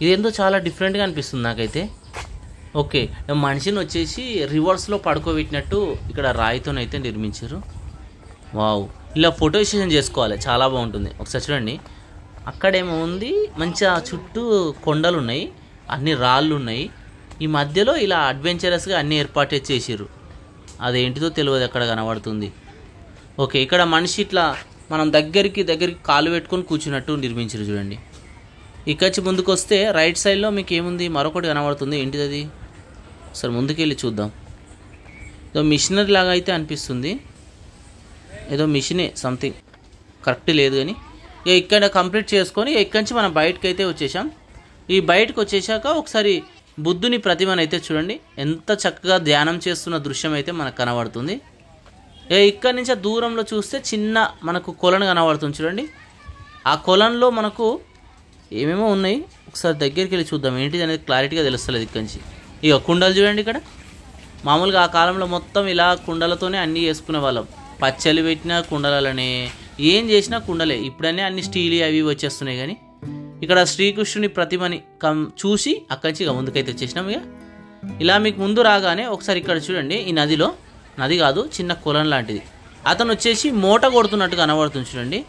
A: ఇదేందో చాలా డిఫరెంట్గా అనిపిస్తుంది నాకైతే. ఓకే, మనిషిని వచ్చేసి రివర్స్లో పడుకోబెట్టినట్టు ఇక్కడ రాయితోనైతే నిర్మించారు. వావ్, ఇలా ఫోటో సెషన్ చేసుకోవాలి, చాలా బాగుంటుంది. ఒకసారి చూడండి, అక్కడేమో ఉంది మంచిగా చుట్టూ కొండలు ఉన్నాయి, అన్ని రాళ్ళు ఉన్నాయి. ఈ మధ్యలో ఇలా అడ్వెంచరస్గా అన్ని ఏర్పాటు చేసారు. అదేంటిదో తెలియదు, అక్కడ కనబడుతుంది. ఓకే, ఇక్కడ మనిషి ఇట్లా మనం దగ్గరికి కాలు పెట్టుకొని కూర్చున్నట్టు నిర్మించారు చూడండి. ఇక్కడి ముందుకు వస్తే రైట్ సైడ్లో మీకు ఏముంది, మరొకటి కనబడుతుంది. ఏంటిది అది? సరే ముందుకెళ్ళి చూద్దాం. ఏదో మిషనరీ లాగా అయితే అనిపిస్తుంది, ఏదో మిషనే సంథింగ్, కరెక్ట్ లేదు కానీ. ఇక ఇక్కడ కంప్లీట్ చేసుకొని ఇక్కడి నుంచి మనం బయటకు అయితే వచ్చేసాం. ఈ బయటకు వచ్చేసాక ఒకసారి బుద్ధుని ప్రతిమను అయితే చూడండి, ఎంత చక్కగా ధ్యానం చేస్తున్న దృశ్యం అయితే మనకు కనబడుతుంది. ఇక్కడి నుంచి దూరంలో చూస్తే చిన్న మనకు కొలను కనబడుతుంది చూడండి. ఆ కొలంలో మనకు ఏమేమో ఉన్నాయి, ఒకసారి దగ్గరికి వెళ్ళి చూద్దాం ఏంటిది అనేది క్లారిటీగా తెలుస్తలేదు. ఇక్కడి నుంచి ఇక కుండలు చూడండి. ఇక్కడ మామూలుగా ఆ కాలంలో మొత్తం ఇలా కుండలతోనే అన్నీ చేసుకునే వాళ్ళం. పచ్చళ్ళు పెట్టినా కుండలనే, ఏం చేసినా కుండలే. ఇప్పుడనే అన్ని స్టీల్ అవి వచ్చేస్తున్నాయి. కానీ ఇక్కడ శ్రీకృష్ణుని ప్రతిమని చూసి అక్కడి నుంచి ఇక ముందుకైతే వచ్చేసినాం. ఇక ఇలా మీకు ముందు రాగానే ఒకసారి ఇక్కడ చూడండి, ఈ నదిలో, నది కాదు చిన్న కొలం లాంటిది, అతను వచ్చేసి మూట కొడుతున్నట్టు కనబడుతుంది చూడండి.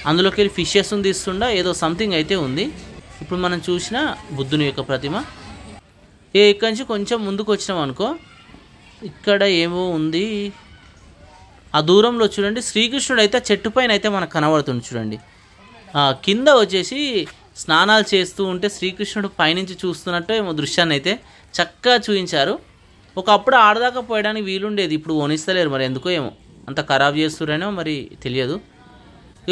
A: అందులోకి వెళ్ళి ఫిషెస్ తీస్తుండా ఏదో సంథింగ్ అయితే ఉంది. ఇప్పుడు మనం చూసిన బుద్ధుని యొక్క ప్రతిమ. ఇక్కడి నుంచి కొంచెం ముందుకు వచ్చినాం అనుకో, ఇక్కడ ఏమో ఉంది. ఆ దూరంలో చూడండి శ్రీకృష్ణుడు అయితే చెట్టు పైన అయితే మనకు కనబడుతుంది చూడండి. కింద వచ్చేసి స్నానాలు చేస్తూ ఉంటే శ్రీకృష్ణుడు పైనుంచి చూస్తున్నట్టు ఏమో దృశ్యాన్ని అయితే చక్కగా చూపించారు. ఒకప్పుడు ఆడదాకా పోయడానికి వీలుండేది, ఇప్పుడు ఓనిస్తలేరు. మరి ఎందుకో ఏమో అంత ఖరాబ్ చేస్తురేనో మరి తెలియదు.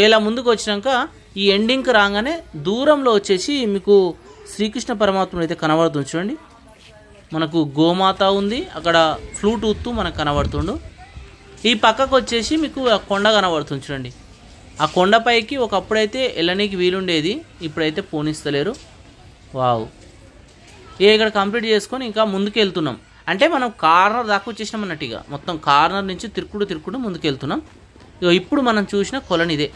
A: ఇలా ముందుకు వచ్చినాక ఈ ఎండింగ్కి రాగానే దూరంలో వచ్చేసి మీకు శ్రీకృష్ణ పరమాత్ముడు అయితే కనబడుతుంది చూడండి. మనకు గోమాత ఉంది, అక్కడ ఫ్లూట్ ఊత్తు మనకు కనబడుతుండు. ఈ పక్కకు వచ్చేసి మీకు ఆ కొండ కనబడుతుంది చూడండి. ఆ కొండపైకి ఒకప్పుడైతే వెళ్ళనీకి వీలుండేది, ఇప్పుడైతే పోనిస్తలేరు. వావ్, ఇక్కడ కంప్లీట్ చేసుకొని ఇంకా ముందుకు వెళ్తున్నాం. అంటే మనం కార్నర్ దాకా వచ్చేసినాం అన్నట్టుగా, మొత్తం కార్నర్ నుంచి తిరుక్కుంటూ ముందుకు వెళ్తున్నాం. ఇప్పుడు మనం చూసిన కొలను ఇదే.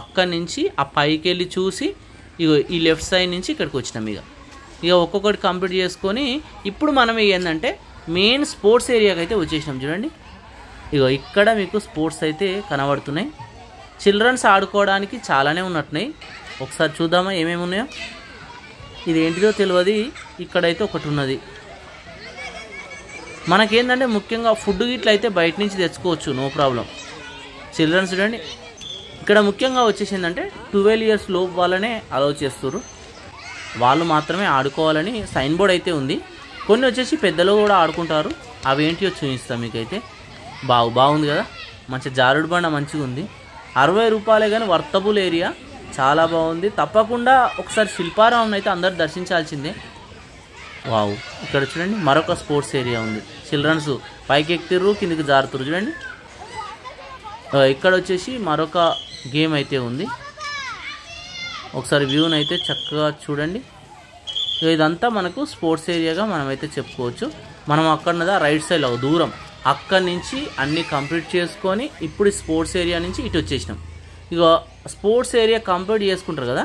A: అక్కడి నుంచి ఆ పైకి వెళ్ళి చూసి ఈ లెఫ్ట్ సైడ్ నుంచి ఇక్కడికి వచ్చినాం. ఇక ఒక్కొక్కటి కంప్లీట్ చేసుకొని ఇప్పుడు మనం ఏంటంటే మెయిన్ స్పోర్ట్స్ ఏరియాకి అయితే వచ్చేసినాం చూడండి. ఇక్కడ మీకు స్పోర్ట్స్ అయితే కనబడుతున్నాయి. చిల్డ్రన్స్ ఆడుకోవడానికి చాలానే ఉన్నట్టున్నాయి. ఒకసారి చూద్దామా ఏమేమి ఉన్నాయో. ఇది ఏంటిదో తెలియదు. ఇక్కడైతే ఒకటి ఉన్నది. మనకేంటంటే ముఖ్యంగా ఫుడ్ గిట్ల అయితే బయట నుంచి తెచ్చుకోవచ్చు, నో ప్రాబ్లం. చిల్డ్రన్స్ చూడండి, ఇక్కడ ముఖ్యంగా వచ్చేసిందంటే 12 years లోపు వాళ్ళనే అలౌ చేస్తారు, వాళ్ళు మాత్రమే ఆడుకోవాలని సైన్ బోర్డ్ అయితే ఉంది. కొన్ని వచ్చేసి పెద్దలు కూడా ఆడుకుంటారు, అవేంటియో చూపిస్తాం మీకైతే. బాగుంది కదా, మంచి జారుడు బండ మంచిగా ఉంది. 60 రూపాయలే కానీ వర్తబుల్ ఏరియా, చాలా బాగుంది. తప్పకుండా ఒకసారి శిల్పారామం అయితే అందరు దర్శించాల్సిందే. వావ్, ఇక్కడ చూడండి మరొక స్పోర్ట్స్ ఏరియా ఉంది. చిల్డ్రన్స్ పైకి ఎక్కుతారు, కిందికి జారుతారు చూడండి. ఇక్కడ వచ్చేసి మరొక గేమ్ అయితే ఉంది. ఒకసారి వ్యూని అయితే చక్కగా చూడండి. ఇదంతా మనకు స్పోర్ట్స్ ఏరియాగా మనమైతే చెప్పుకోవచ్చు. మనం అక్కడ రైట్ సైడ్లో దూరం అక్కడి నుంచి అన్నీ కంప్లీట్ చేసుకొని ఇప్పుడు స్పోర్ట్స్ ఏరియా నుంచి ఇటు వచ్చేసినాం. స్పోర్ట్స్ ఏరియా కంప్లీట్ చేసుకుంటారు కదా,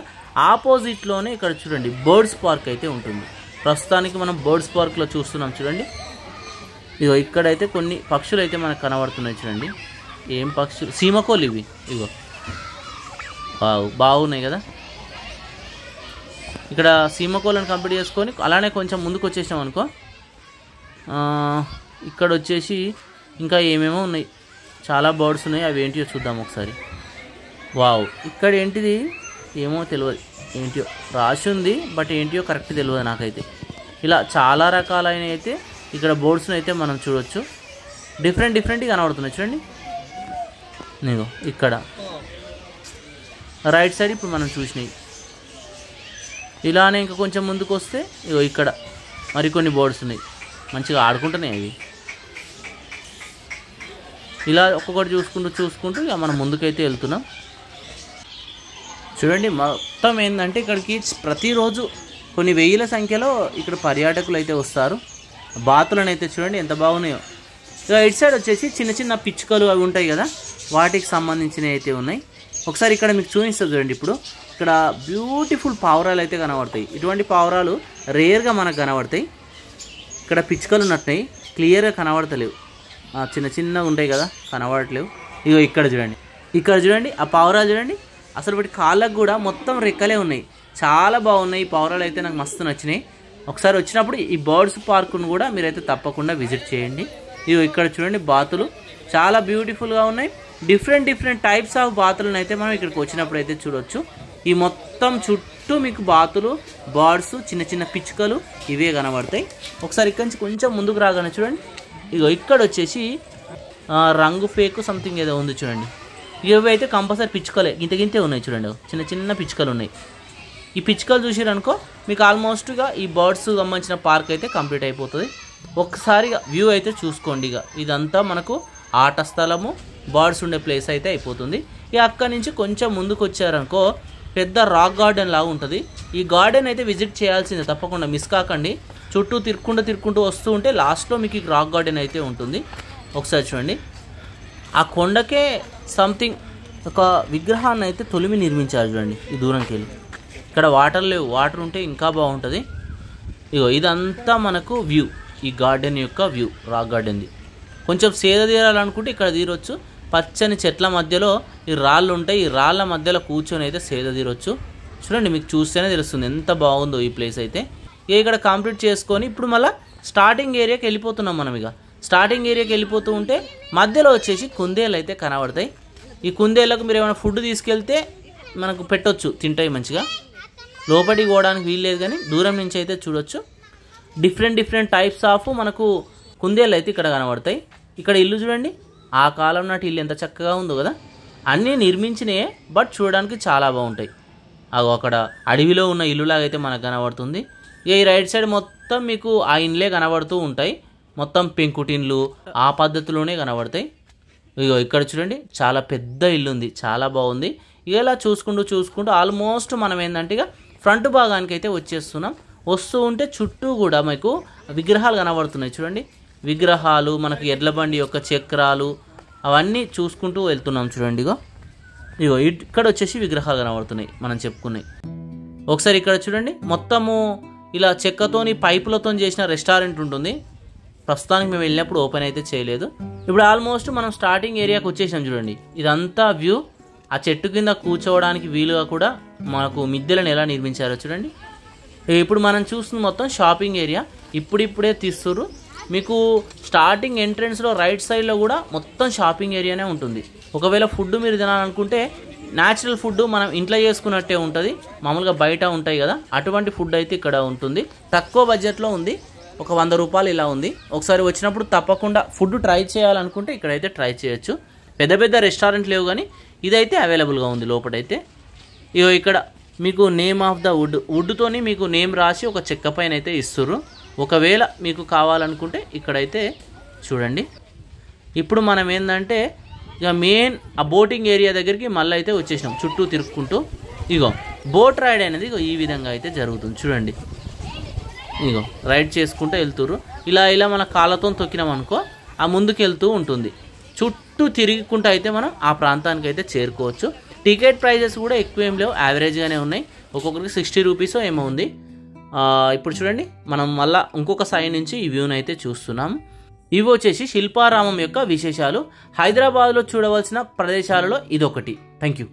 A: ఆపోజిట్లోనే ఇక్కడ చూడండి బర్డ్స్ పార్క్ అయితే ఉంటుంది. ప్రస్తుతానికి మనం బర్డ్స్ పార్క్లో చూస్తున్నాం చూడండి. ఇక్కడైతే కొన్ని పక్షులు అయితే మనకు కనబడుతున్నాయి చూడండి. ఏం పక్షులు? సీమకోళ్ళు ఇవి. బాగున్నాయి కదా. ఇక్కడ సీమకోళ్ళని కంప్లీట్ చేసుకొని అలానే కొంచెం ముందుకు వచ్చేసినాం అనుకో, ఇక్కడ వచ్చేసి ఇంకా ఏమేమో ఉన్నాయి, చాలా బర్డ్స్ ఉన్నాయి. అవి ఏంటియో చూద్దాం ఒకసారి. వావ్, ఇక్కడ ఏంటిది ఏమో తెలియదు, ఏంటియో రాసి ఉంది, బట్ ఏంటియో కరెక్ట్ తెలియదు నాకైతే. ఇలా చాలా రకాలైన అయితే ఇక్కడ బోర్డ్స్ని అయితే మనం చూడొచ్చు. డిఫరెంట్గా కనబడుతున్నాయి చూడండి. నీకు ఇక్కడ రైట్ సైడ్ ఇప్పుడు మనం చూసినాయి. ఇలానే ఇంకా కొంచెం ముందుకు వస్తే ఇగో ఇక్కడ మరికొన్ని బోర్డ్స్ ఉన్నాయి, మంచిగా ఆడుకుంటున్నాయి అవి. ఇలా ఒక్కొక్కటి చూసుకుంటూ ఇక మనం ముందుకైతే వెళ్తున్నాం. చూడండి, మొత్తం ఏంటంటే ఇక్కడికి ప్రతిరోజు కొన్ని వేల సంఖ్యలో ఇక్కడ పర్యాటకులు అయితే వస్తారు. బాతులను అయితే చూడండి ఎంత బాగున్నాయో. ఇక ఇటు సైడ్ వచ్చేసి చిన్న చిన్న పిచ్చుకలు అవి ఉంటాయి కదా, వాటికి సంబంధించినవి అయితే ఉన్నాయి. ఒకసారి ఇక్కడ మీకు చూపిస్తుంది చూడండి. ఇప్పుడు ఇక్కడ బ్యూటిఫుల్ పావురాలు అయితే కనబడతాయి. ఇటువంటి పావురాలు రేర్గా మనకు కనబడతాయి. ఇక్కడ పిచ్చుకలు ఉన్నట్టున్నాయి, క్లియర్గా కనబడతలేవు, చిన్నగా ఉంటాయి కదా, కనబడట్లేవు. ఇగో ఇక్కడ చూడండి ఆ పావురాలు చూడండి, అసలు వీటి కాళ్ళకు కూడా మొత్తం రెక్కలే ఉన్నాయి. చాలా బాగున్నాయి ఈ పావురాలు అయితే, నాకు మస్తు నచ్చినాయి. ఒకసారి వచ్చినప్పుడు ఈ బర్డ్స్ పార్కును కూడా మీరైతే తప్పకుండా విజిట్ చేయండి. ఇగో ఇక్కడ చూడండి బాతులు చాలా బ్యూటిఫుల్గా ఉన్నాయి. డిఫరెంట్ టైప్స్ ఆఫ్ బాతులను అయితే మనం ఇక్కడికి వచ్చినప్పుడు అయితే చూడొచ్చు. ఈ మొత్తం చుట్టూ మీకు బాతులు, బర్డ్స్, చిన్న పిచ్చుకలు ఇవే కనబడతాయి. ఒకసారి ఇక్కడి నుంచి కొంచెం ముందుకు రాగానే చూడండి, ఇగో ఇక్కడ వచ్చేసి రంగు ఫేక్ సంథింగ్ ఏదో ఉంది చూడండి. ఇవి అయితే కంపల్సరీ పిచ్చుకలే, గింతే ఉన్నాయి చూడండి, చిన్న పిచ్చుకలు ఉన్నాయి. ఈ పిచ్చుకలు చూసిరనుకో మీకు ఆల్మోస్ట్గా ఈ బర్డ్స్ సంబంధించిన పార్క్ అయితే కంప్లీట్ అయిపోతుంది. ఒక్కసారిగా వ్యూ అయితే చూసుకోండి. ఇక ఇదంతా మనకు ఆట స్థలము, బర్డ్స్ ఉండే ప్లేస్ అయితే అయిపోతుంది. ఇక అక్కడి నుంచి కొంచెం ముందుకు వచ్చారనుకో పెద్ద రాక్ గార్డెన్ లాగా ఉంటుంది. ఈ గార్డెన్ అయితే విజిట్ చేయాల్సిందే, తప్పకుండా మిస్ కాకండి. చుట్టూ తిరుక్కుంటూ వస్తూ ఉంటే లాస్ట్లో మీకు ఈ రాక్ గార్డెన్ అయితే ఉంటుంది. ఒకసారి చూడండి, ఆ కొండకే సంథింగ్ ఒక విగ్రహాన్ని అయితే తొలిమి నిర్మించారు చూడండి. ఈ దూరంకి వెళ్ళి ఇక్కడ వాటర్ లేవు, వాటర్ ఉంటే ఇంకా బాగుంటుంది. ఇగో ఇదంతా మనకు వ్యూ, ఈ గార్డెన్ యొక్క వ్యూ, రాక్ గార్డెన్ది. కొంచెం సేద తీరాలనుకుంటే ఇక్కడ తీరొచ్చు. పచ్చని చెట్ల మధ్యలో ఈ రాళ్ళు ఉంటాయి, ఈ రాళ్ళ మధ్యలో కూర్చొని అయితే సేద తీరొచ్చు. చూడండి, మీకు చూస్తేనే తెలుస్తుంది ఎంత బాగుందో ఈ ప్లేస్ అయితే. ఇక్కడ కంప్లీట్ చేసుకొని ఇప్పుడు మళ్ళీ స్టార్టింగ్ ఏరియాకి వెళ్ళిపోతున్నాం మనం. ఇక స్టార్టింగ్ ఏరియాకి వెళ్ళిపోతూ ఉంటే మధ్యలో వచ్చేసి కుందేళ్ళు అయితే కనబడతాయి. ఈ కుందేళ్ళకు మీరు ఏమైనా ఫుడ్ తీసుకెళ్తే మనకు పెట్టొచ్చు, తింటాయి మంచిగా. లోపలికి పోవడానికి వీల్లేదు కానీ దూరం నుంచి అయితే చూడొచ్చు. డిఫరెంట్ టైప్స్ ఆఫ్ మనకు కుందేళ్ళు అయితే ఇక్కడ కనబడతాయి. ఇక్కడ ఇల్లు చూడండి, ఆ కాలం నాటి ఇల్లు ఎంత చక్కగా ఉందో కదా. అన్నీ నిర్మించినాయే, బట్ చూడడానికి చాలా బాగుంటాయి. అక్కడ అడవిలో ఉన్న ఇల్లులాగా అయితే మనకు కనబడుతుంది. ఇక ఈ రైట్ సైడ్ మొత్తం మీకు ఆ ఇండ్లే కనబడుతూ ఉంటాయి. మొత్తం పెంకుటిన్లు ఆ పద్ధతిలోనే కనబడతాయి. ఇగో ఇక్కడ చూడండి, చాలా పెద్ద ఇల్లు ఉంది, చాలా బాగుంది. ఇలా చూసుకుంటూ ఆల్మోస్ట్ మనం ఏంటంటే ఇక ఫ్రంట్ భాగానికి అయితే వచ్చేస్తున్నాం. వస్తూ ఉంటే చుట్టూ కూడా మీకు విగ్రహాలు కనబడుతున్నాయి చూడండి. విగ్రహాలు, మనకి ఎడ్ల బండి యొక్క చక్రాలు అవన్నీ చూసుకుంటూ వెళ్తున్నాం చూడండి. ఇగో ఇక్కడ వచ్చేసి విగ్రహాలు కనబడుతున్నాయి మనం చెప్పుకున్నాయి. ఒకసారి ఇక్కడ చూడండి, మొత్తము ఇలా చెక్కతోని పైపులతో చేసిన రెస్టారెంట్ ఉంటుంది. ప్రస్తుతానికి మేము వెళ్ళినప్పుడు ఓపెన్ అయితే చేయలేదు. ఇప్పుడు ఆల్మోస్ట్ మనం స్టార్టింగ్ ఏరియాకి వచ్చేసాం చూడండి. ఇదంతా వ్యూ. ఆ చెట్టు కింద కూర్చోవడానికి వీలుగా కూడా మనకు మిద్దెలను ఎలా నిర్మించారో చూడండి. ఇప్పుడు మనం చూస్తుంది మొత్తం షాపింగ్ ఏరియా. ఇప్పుడిప్పుడే తీస్తుర్రు. మీకు స్టార్టింగ్ ఎంట్రన్స్లో రైట్ సైడ్లో కూడా మొత్తం షాపింగ్ ఏరియానే ఉంటుంది. ఒకవేళ ఫుడ్ మీరు తినాలనుకుంటే న్యాచురల్ ఫుడ్ మనం ఇంట్లో చేసుకున్నట్టే ఉంటుంది. మామూలుగా బయట ఉంటాయి కదా, అటువంటి ఫుడ్ అయితే ఇక్కడ ఉంటుంది. తక్కువ బడ్జెట్లో ఉంది, ఒక 100 రూపాయలు ఇలా ఉంది. ఒకసారి వచ్చినప్పుడు తప్పకుండా ఫుడ్ ట్రై చేయాలనుకుంటే ఇక్కడైతే ట్రై చేయొచ్చు. పెద్ద రెస్టారెంట్ లేవు కానీ ఇదైతే అవైలబుల్గా ఉంది లోపలైతే. ఇగో ఇక్కడ మీకు నేమ్ ఆఫ్ ద వుడ్తోని మీకు నేమ్ రాసి ఒక చెక్క పైన అయితే ఇస్తుర్రు. ఒకవేళ మీకు కావాలనుకుంటే ఇక్కడైతే చూడండి. ఇప్పుడు మనం ఏంటంటే ఇక మెయిన్ ఆ బోటింగ్ ఏరియా దగ్గరికి మళ్ళీ అయితే వచ్చేసినాం చుట్టూ తిరుక్కుంటూ. ఇగో బోట్ రైడ్ అనేది ఇగో ఈ విధంగా అయితే జరుగుతుంది చూడండి. ఇగో రైడ్ చేసుకుంటూ వెళ్తుర్రు. ఇలా మన కాళ్ళతో తొక్కినాం అనుకో ఆ ముందుకు వెళ్తూ ఉంటుంది. చుట్టూ తిరుగుకుంటూ అయితే మనం ఆ ప్రాంతానికి అయితే చేరుకోవచ్చు. టికెట్ ప్రైజెస్ కూడా ఎక్కువ ఏం లేవు, యావరేజ్గానే ఉన్నాయి. ఒక్కొక్కరికి 60 రూపీస్ ఏమో ఉంది. ఇప్పుడు చూడండి, మనం మళ్ళీ ఇంకొక సైడ్ నుంచి ఈ వ్యూని అయితే చూస్తున్నాం. ఇవి వచ్చేసి శిల్పారామం యొక్క విశేషాలు. హైదరాబాద్లో చూడవలసిన ప్రదేశాలలో ఇదొకటి. Thank you.